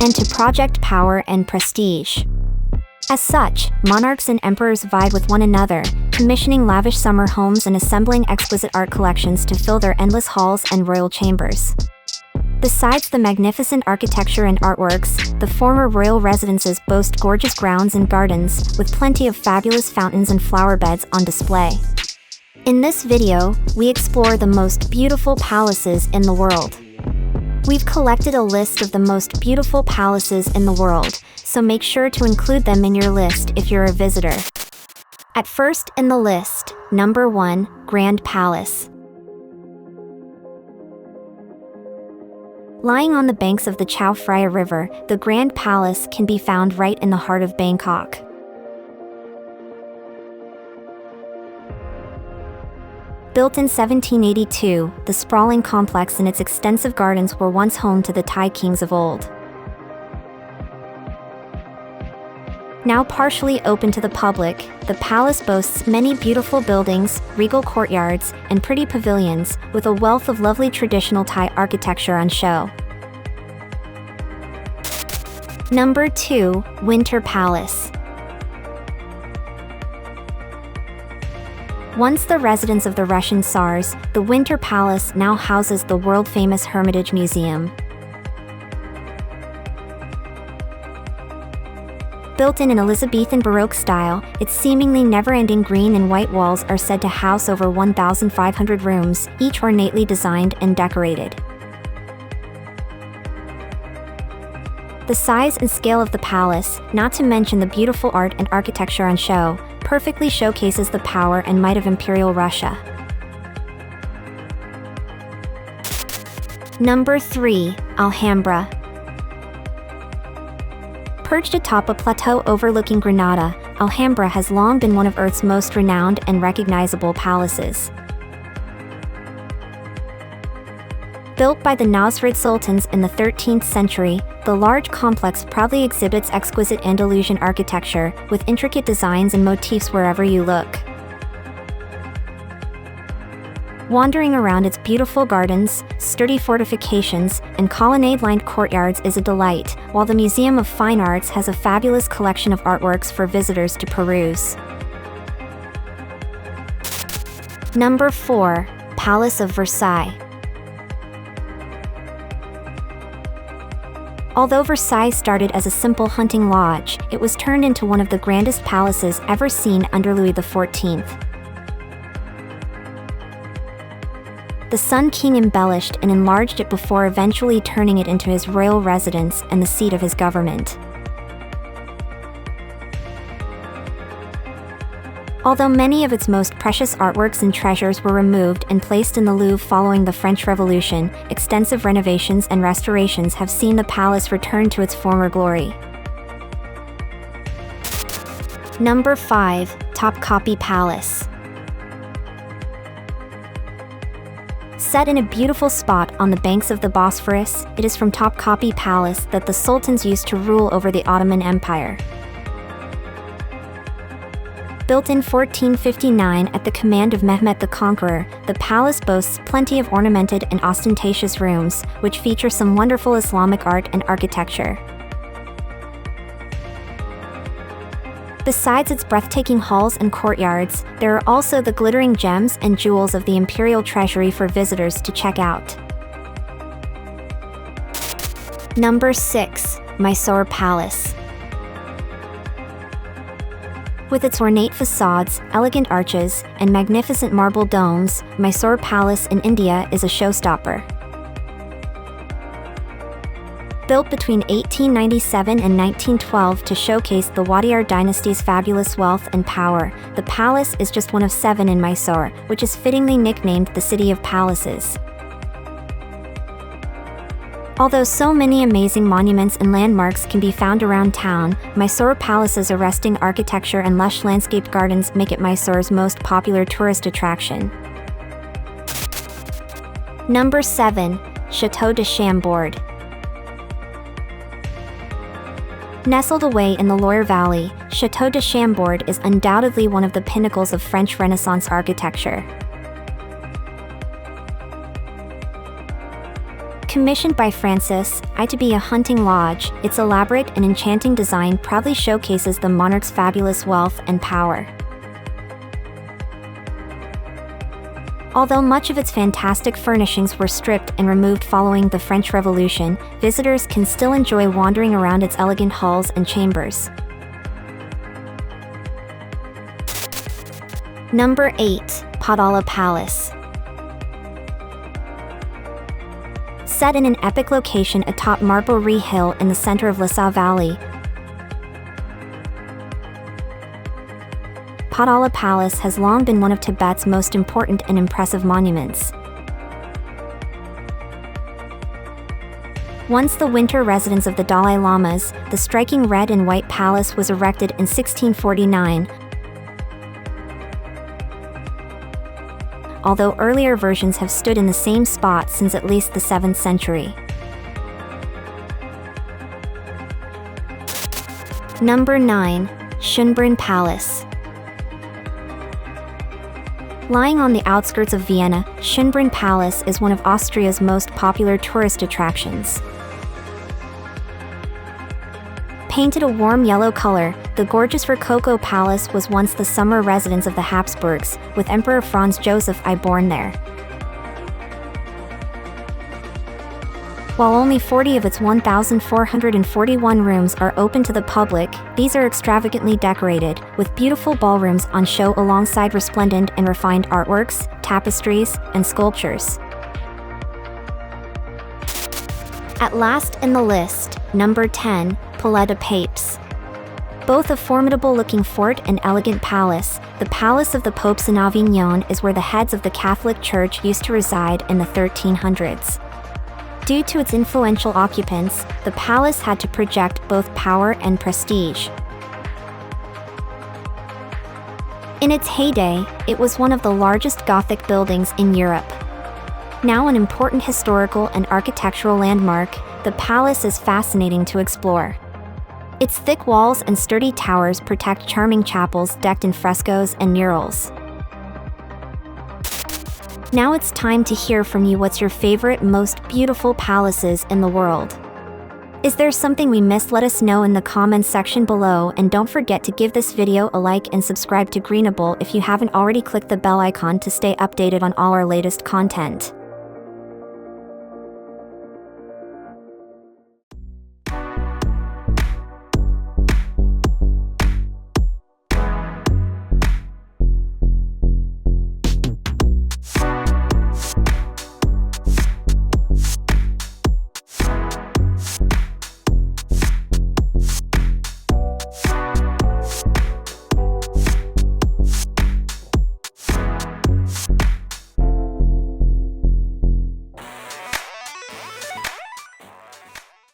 and to project power and prestige. As such, monarchs and emperors vied with one another, commissioning lavish summer homes and assembling exquisite art collections to fill their endless halls and royal chambers. Besides the magnificent architecture and artworks, the former royal residences boast gorgeous grounds and gardens, with plenty of fabulous fountains and flower beds on display. In this video, we explore the most beautiful palaces in the world. We've collected a list of the most beautiful palaces in the world, so make sure to include them in your list if you're a visitor. At first in the list, number 1, Grand Palace. Lying on the banks of the Chao Phraya River, the Grand Palace can be found right in the heart of Bangkok. Built in 1782, the sprawling complex and its extensive gardens were once home to the Thai kings of old. Now partially open to the public, the palace boasts many beautiful buildings, regal courtyards, and pretty pavilions, with a wealth of lovely traditional Thai architecture on show. Number 2, Winter Palace. Once the residence of the Russian Tsars, the Winter Palace now houses the world-famous Hermitage Museum. Built in an Elizabethan Baroque style, its seemingly never-ending green and white walls are said to house over 1,500 rooms, each ornately designed and decorated. The size and scale of the palace, not to mention the beautiful art and architecture on show, perfectly showcases the power and might of Imperial Russia. Number 3, Alhambra. Perched atop a plateau overlooking Granada, Alhambra has long been one of Earth's most renowned and recognizable palaces. Built by the Nasrid Sultans in the 13th century, the large complex proudly exhibits exquisite Andalusian architecture, with intricate designs and motifs wherever you look. Wandering around its beautiful gardens, sturdy fortifications, and colonnade-lined courtyards is a delight, while the Museum of Fine Arts has a fabulous collection of artworks for visitors to peruse. Number 4, Palace of Versailles. Although Versailles started as a simple hunting lodge, it was turned into one of the grandest palaces ever seen under Louis XIV. The Sun King embellished and enlarged it before eventually turning it into his royal residence and the seat of his government. Although many of its most precious artworks and treasures were removed and placed in the Louvre following the French Revolution, extensive renovations and restorations have seen the palace return to its former glory. Number 5, Topkapi Palace. Set in a beautiful spot on the banks of the Bosphorus, it is from Topkapi Palace that the sultans used to rule over the Ottoman Empire. Built in 1459 at the command of Mehmet the Conqueror, the palace boasts plenty of ornamented and ostentatious rooms, which feature some wonderful Islamic art and architecture. Besides its breathtaking halls and courtyards, there are also the glittering gems and jewels of the imperial treasury for visitors to check out. Number 6, Mysore Palace. With its ornate facades, elegant arches, and magnificent marble domes, Mysore Palace in India is a showstopper. Built between 1897 and 1912 to showcase the Wadiyar dynasty's fabulous wealth and power, the palace is just one of 7 in Mysore, which is fittingly nicknamed the City of Palaces. Although so many amazing monuments and landmarks can be found around town, Mysore Palace's arresting architecture and lush landscaped gardens make it Mysore's most popular tourist attraction. Number 7, Chateau de Chambord. Nestled away in the Loire Valley, Chateau de Chambord is undoubtedly one of the pinnacles of French Renaissance architecture. Commissioned by Francis I to be a hunting lodge, its elaborate and enchanting design proudly showcases the monarch's fabulous wealth and power. Although much of its fantastic furnishings were stripped and removed following the French Revolution, visitors can still enjoy wandering around its elegant halls and chambers. Number 8. Potala Palace. Set in an epic location atop Marbori Hill in the center of Lhasa Valley, Potala Palace has long been one of Tibet's most important and impressive monuments. Once the winter residence of the Dalai Lamas, the striking red and white palace was erected in 1649. Although earlier versions have stood in the same spot since at least the 7th century. Number 9. Schonbrunn Palace. Lying on the outskirts of Vienna, Schonbrunn Palace is one of Austria's most popular tourist attractions. Painted a warm yellow color, the gorgeous Rococo Palace was once the summer residence of the Habsburgs, with Emperor Franz Joseph I born there. While only 40 of its 1,441 rooms are open to the public, these are extravagantly decorated, with beautiful ballrooms on show alongside resplendent and refined artworks, tapestries, and sculptures. At last in the list, number 10, Palais de Papes. Both a formidable-looking fort and elegant palace, the Palace of the Popes in Avignon is where the heads of the Catholic Church used to reside in the 1300s. Due to its influential occupants, the palace had to project both power and prestige. In its heyday, it was one of the largest Gothic buildings in Europe. Now an important historical and architectural landmark, the palace is fascinating to explore. Its thick walls and sturdy towers protect charming chapels decked in frescoes and murals. Now it's time to hear from you. What's your favorite, most beautiful palaces in the world? Is there something we missed? Let us know in the comments section below, and don't forget to give this video a like and subscribe to Greenable if you haven't already. Click the bell icon to stay updated on all our latest content.